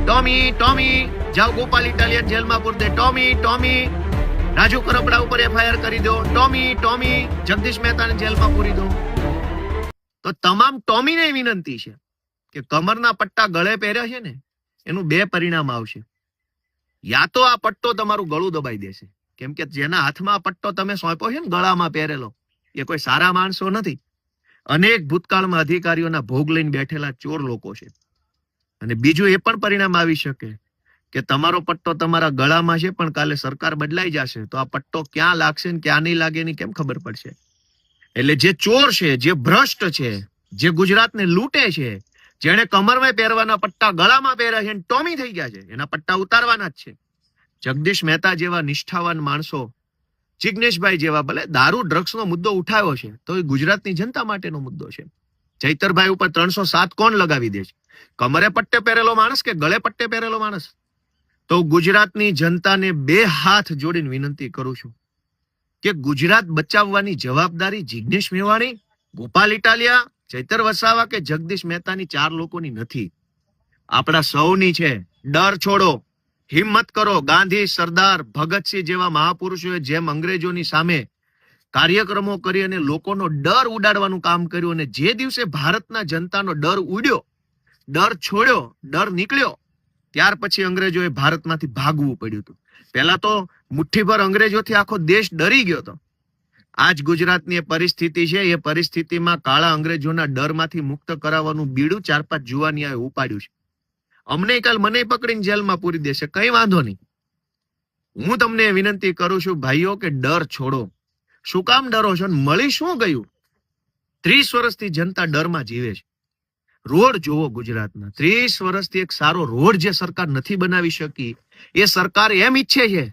Tommy Tommy જાઓ Gopal Italian જેલમાં પૂર દે, ટોમી ટોમી રાજુ કરપડા ઉપર એફઆઈઆર કરી દો, ટોમી ટોમી જગદીશ મહેતાને જેલમાં પૂરી દો. તો તમામ ટોમીને વિનંતી છે કે કમરના પટ્ટા ગળે પહેર્યા છે ને એનું બે પરિણામ આવશે. યા તો આ પટ્ટો તમારું ગળું દબાઈ દેશે, કેમ કે જેના હાથમાં પટ્ટો તમે સોંપ્યો છે ને ગળામાં પહેરેલો, એ કોઈ સારા માણસો નથી. અનેક ભૂતકાળમાં અધિકારીઓના ભોગ લઈને બેઠેલા ચોર લોકો છે. અને બીજું એ પણ પરિણામ આવી શકે કે તમારો પટ્ટો તમારા ગળામાં છે પણ કાલે સરકાર બદલાઈ જશે તો આ પટ્ટો ક્યાં લાગશે ને ક્યાં નહીં લાગે એની કેમ ખબર પડશે. એટલે જે ચોર છે, જે ભ્રષ્ટ છે, જે ગુજરાતને લૂંટે છે, જેને કમરમાં પહેરવાના પટ્ટા ગળામાં પહેર્યા છે, ટોમી થઈ ગયા છે, એના પટ્ટા ઉતારવાના જ છે. જગદીશ મહેતા જેવા નિષ્ઠાવાન માણસો, જિગ્નેશભાઈ જેવા, ભલે દારૂ ડ્રગ્સનો મુદ્દો ઉઠાવ્યો છે તો એ ગુજરાતની જનતા માટેનો મુદ્દો છે. ચૈતરભાઈ ઉપર 307 કોણ લગાવી દે છે? કમરે પટ્ટે પહેરેલો માણસ કે ગળે પટ્ટે પહેરેલો માણસ? તો ગુજરાતની જનતાને બે હાથ જોડીને વિનંતી કરું છું કે ગુજરાત બચાવવાની જવાબદારી જિગ્નેશ મેવાણી, ગોપાલ ઇટાલિયા, ચૈતર વસાવા કે જગદીશ મહેતાની 4 લોકોની નથી, આપણા સૌની છે. ડર છોડો, હિંમત કરો. ગાંધી, સરદાર, ભગતસિંહ જેવા મહાપુરુષોએ જેમ અંગ્રેજોની સામે કાર્યક્રમો કરી અને લોકોનો ડર ઉડાડવાનું કામ કર્યું, અને જે દિવસે ભારતના જનતાનો ડર ઉડ્યો, ડર છોડ્યો, ડર નીકળ્યો, ત્યાર પછી અંગ્રેજોએ ભારતમાંથી ભાગવું પડ્યું હતું. પહેલા તો મુઠ્ઠીભર અંગ્રેજોથી આખો દેશ ડરી ગયો હતો. આજ ગુજરાતની એ પરિસ્થિતિ છે. એ પરિસ્થિતિમાં કાળા અંગ્રેજોના ડરમાંથી મુક્ત કરાવવાનું બીડું 4-5 જુવાનિયાએ ઉપાડ્યું છે. અમને કાલ મને પકડીને જેલમાં પૂરી દેશે, કઈ વાંધો નહીં. હું તમને વિનંતી કરું છું ભાઈઓ કે ડર છોડો. શું કામ ડરો છો? મળી શું ગયું? 30 વર્ષથી જનતા ડરમાં જીવે છે. રોડ જોવો ગુજરાતના. 30 વર્ષથી એક સારો રોડ જે સરકાર નથી બનાવી શકી, એ સરકાર એમ ઈચ્છે છે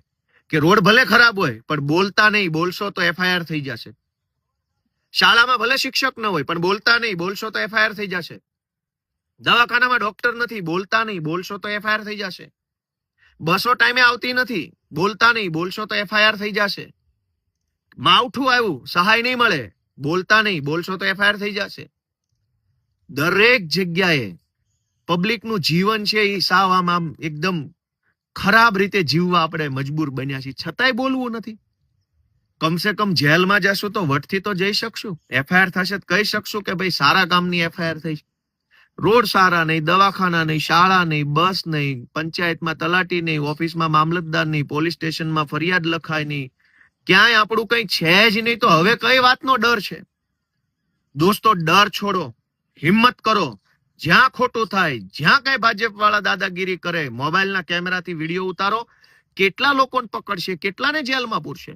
કે રોડ ભલે ખરાબ હોય પણ બોલતા નહીં, બોલશો તો એફઆઈઆર થઈ જશે. શાળામાં ભલે શિક્ષક ન હોય પણ બોલતા નહીં, બોલશો તો એફઆઈઆર થઈ જશે. દવાખાનામાં ડોક્ટર નથી, બોલતા નહીં, બોલશો તો એફઆઈઆર થઈ જશે. બસો ટાઈમે આવતી નથી, બોલતા નહીં, બોલશો તો એફઆઈઆર થઈ જશે. માવઠું આવ્યું, સહાય નહીં મળે, બોલતા નહીં, બોલશો તો એફઆઈઆર થઈ જશે. દરેક જગ્યાએ પબ્લિકનું જીવન છે એ સાવ આમ એકદમ ખરાબ રીતે જીવવા આપણે મજબૂર બન્યા છીએ, છતાંય બોલવું નથી. કમસે કમ જેલમાં જશું તો વટથી તો જઈ શકશું, એફઆઈઆર થશે તો કહી શકશું કે ભાઈ સારા કામની એફઆઈઆર થઈ. રોડ સારા નહીં, દવાખાના નહીં, શાળા નહીં, બસ નહીં, પંચાયતમાં તલાટી નહીં, ઓફિસમાં મામલતદાર નહીં, પોલીસ સ્ટેશનમાં ફરિયાદ લખાય નહીં, ક્યાંય આપણું કઈ છે જ નહીં. તો હવે કઈ વાતનો ડર છે? દોસ્તો, ડર છોડો, હિંમત કરો. જ્યાં ખોટું થાય, જ્યાં કઈ ભાજપ વાળા દાદાગીરી કરે, મોબાઈલના કેમેરાથી વિડીયો ઉતારો. કેટલા લોકોને પકડશે, કેટલાને જેલમાં પૂરશે?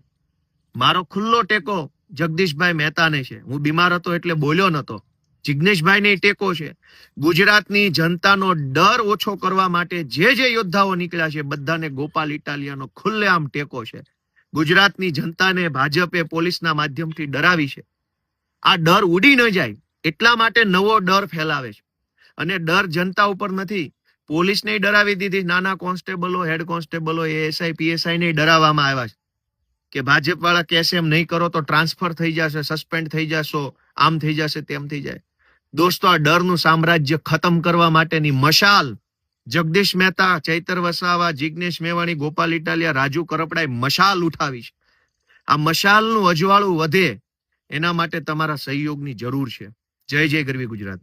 મારો ખુલ્લો ટેકો જગદીશભાઈ મહેતાને છે. હું બીમાર હતો એટલે બોલ્યો નતો. જિગ્નેશભાઈને ટેકો છે. ગુજરાતની જનતાનો ડર ઓછો કરવા માટે જે યોદ્ધાઓ નીકળ્યા છે બધાને ગોપાલ ઇટાલિયાનો ખુલ્લેઆમ ટેકો છે. ગુજરાતની જનતાને ભાજપે પોલીસના માધ્યમથી ડરાવી છે. આ ડર ઉડી ન જાય એટલા માટે નવો ડર ફેલાવે છે. અને ડર જનતા ઉપર નથી, પોલીસને ડરાવી દીધી. નાના કોન્સ્ટેબલો, હેડ કોન્સ્ટેબલો, એએસઆઈ, પીએસઆઈ ને ડરાવવામાં આવ્યા છે કે ભાજપ વાળા કહેશે એમ નહીં કરો તો ટ્રાન્સફર થઈ જશે, સસ્પેન્ડ થઈ જશો, આમ થઈ જશે, તેમ થઈ જાય. દોસ્તો, આ ડરનું સામ્રાજ્ય ખતમ કરવા માટેની મશાલ જગદીશ મહેતા, ચૈતર વસાવા, જિગ્નેશ મેવાણી, ગોપાલ ઇટાલિયા, રાજુ કરપડાએ મશાલ ઉઠાવી છે. આ મશાલનું અજવાળું વધે એના માટે તમારા સહયોગની જરૂર છે. જય જય ગરવી ગુજરાત.